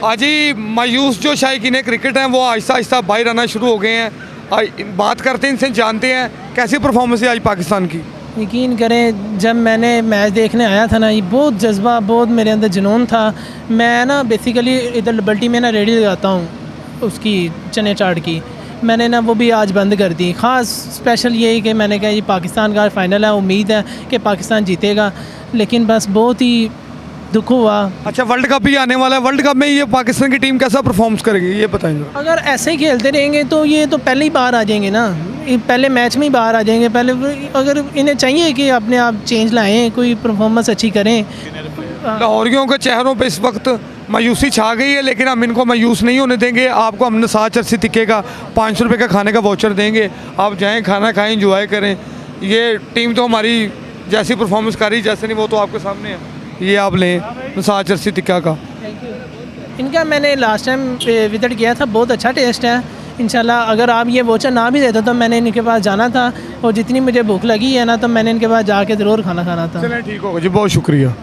आज ही मायूस जो शायकीन क्रिकेट हैं वो आहिस्ता आहिस्ता बाहर आना शुरू हो गए हैं। बात करते हैं इनसे, जानते हैं कैसी परफॉर्मेंस है आज पाकिस्तान की। यकीन करें, जब मैंने मैच देखने आया था ना, ये बहुत जज्बा, बहुत मेरे अंदर जुनून था। मैं ना बेसिकली इधर लिबर्टी में ना रेडी लगाता हूँ उसकी चने चाट की, मैंने ना वो भी आज बंद कर दी। ख़ास स्पेशल यही कि मैंने कहा ये पाकिस्तान का फाइनल है, उम्मीद है कि पाकिस्तान जीतेगा, लेकिन बस बहुत ही दुख हुआ। अच्छा, वर्ल्ड कप भी आने वाला है, वर्ल्ड कप में ये पाकिस्तान की टीम कैसा परफॉर्म्स करेगी ये बताएंगे। अगर ऐसे ही खेलते रहेंगे तो ये तो पहले ही बाहर आ जाएंगे ना, ये पहले मैच में ही बाहर आ जाएंगे। पहले अगर इन्हें चाहिए कि अपने आप चेंज लाएँ, कोई परफॉर्मेंस अच्छी करें। लाहौरियों के चेहरों पे इस वक्त मायूसी छा गई है, लेकिन हम इनको मायूस नहीं होने देंगे। आपको हमने 7 चरसी टिक्के का 500 रुपये का खाने का वाउचर देंगे, आप जाएं, खाना खाएं, इंजॉय करें। ये टीम तो हमारी जैसी परफॉर्मेंस कर रही, जैसे नहीं, वो तो आपके सामने है। ये आप लें 7 चरसी टिक्का का। इनका मैंने लास्ट टाइम विजिट किया था, बहुत अच्छा टेस्ट है। इंशाल्लाह अगर आप ये वाउचर ना भी देते तो मैंने इनके पास जाना था, और जितनी मुझे भूख लगी है ना, तो मैंने इनके पास जाके ज़रूर खाना खाना था। चलें, ठीक होगा जी, बहुत शुक्रिया।